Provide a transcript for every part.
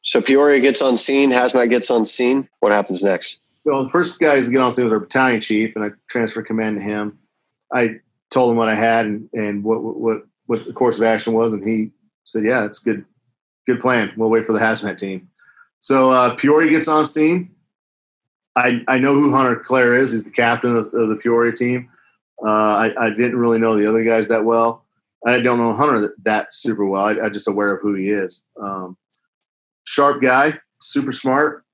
So Peoria gets on scene, hazmat gets on scene. What happens next? Well, the first guys to get on scene was our battalion chief, and I transferred command to him. I told him what I had and what the course of action was, and he said, "Yeah, it's good plan. We'll wait for the hazmat team." So Peoria gets on scene. I know who Hunter Clare is. He's the captain of the Peoria team. I didn't really know the other guys that well. I don't know Hunter that super well. I'm just aware of who he is. Sharp guy, super smart.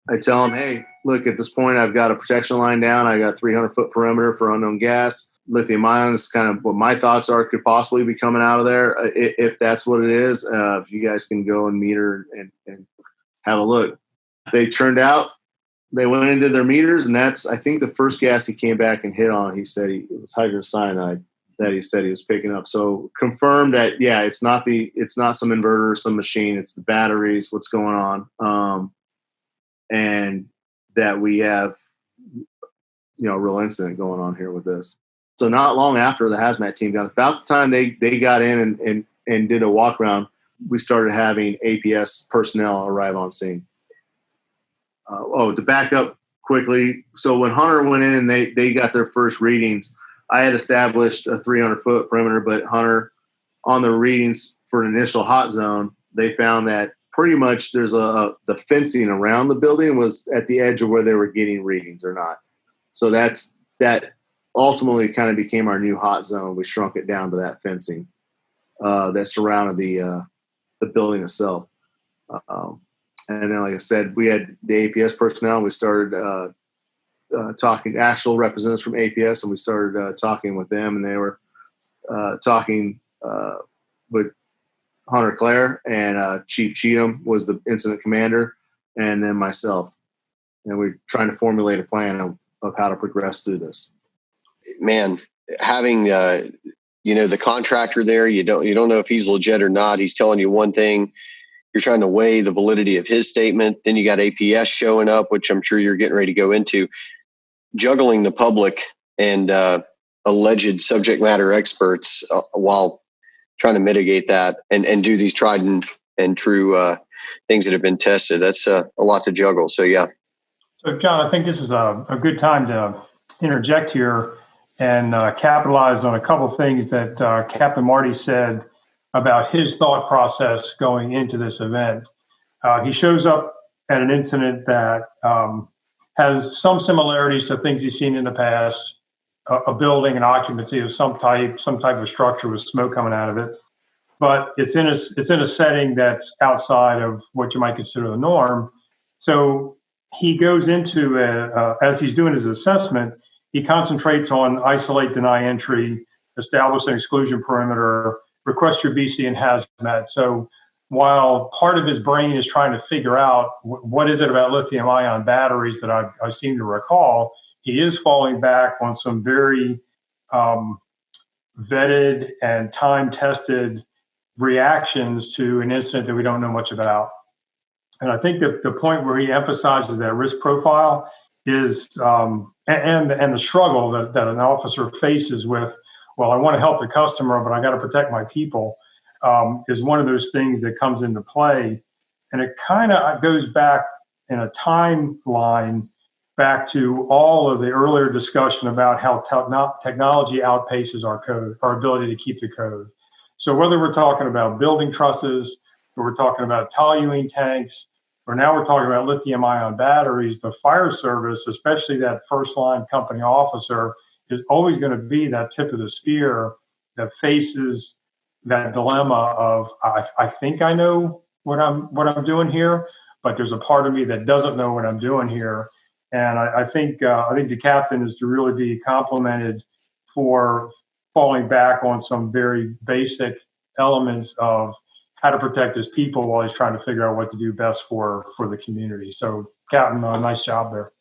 I tell him, hey, look, at this point, I've got a protection line down. I got 300-foot perimeter for unknown gas. Lithium ion is kind of what my thoughts are could possibly be coming out of there. If that's what it is, if you guys can go and meet her and have a look. They turned out, they went into their meters, and that's, I think, the first gas he came back and hit on. He said it was hydrocyanide that he said he was picking up. So confirmed that, yeah, it's not some inverter, some machine. It's the batteries, what's going on. And that we have, a real incident going on here with this. So not long after the hazmat team got, about the time they got in and did a walk around, we started having APS personnel arrive on scene. To back up quickly. So when Hunter went in and they got their first readings, I had established a 300-foot perimeter, but Hunter, on the readings for an initial hot zone, they found that pretty much there's the fencing around the building was at the edge of where they were getting readings or not. So that ultimately kind of became our new hot zone. We shrunk it down to that fencing that surrounded the building itself. And then, like I said, we had the APS personnel. We started talking, actual representatives from APS, and we started talking with them, and they were talking with Hunter Clare, and Chief Cheatham was the incident commander, and then myself. And we're trying to formulate a plan of how to progress through this. Man, having the contractor there, you don't know if he's legit or not. He's telling you one thing. You're trying to weigh the validity of his statement. Then you got APS showing up, which I'm sure you're getting ready to go into. Juggling the public and alleged subject matter experts while trying to mitigate that and do these tried and true things that have been tested. That's a lot to juggle. So, yeah. So, John, I think this is a good time to interject here and capitalize on a couple of things that Captain Marty said about his thought process going into this event. He shows up at an incident that has some similarities to things he's seen in the past, a building, an occupancy of some type of structure with smoke coming out of it. But it's in a setting that's outside of what you might consider the norm. So he goes into, as he's doing his assessment, he concentrates on isolate, deny entry, establish an exclusion perimeter, request your BC and hazmat. So while part of his brain is trying to figure out what is it about lithium ion batteries that I seem to recall, he is falling back on some very vetted and time-tested reactions to an incident that we don't know much about. And I think that the point where he emphasizes that risk profile is, and the struggle that an officer faces with, well, I want to help the customer, but I got to protect my people, is one of those things that comes into play. And it kind of goes back in a timeline back to all of the earlier discussion about how technology outpaces our code, our ability to keep the code. So whether we're talking about building trusses, or we're talking about toluene tanks, or now we're talking about lithium ion batteries, the fire service, especially that first line company officer, is always going to be that tip of the spear that faces that dilemma of I think I know what I'm doing here, but there's a part of me that doesn't know what I'm doing here. And I think the captain is to really be complimented for falling back on some very basic elements of how to protect his people while he's trying to figure out what to do best for the community. So, Captain, nice job there.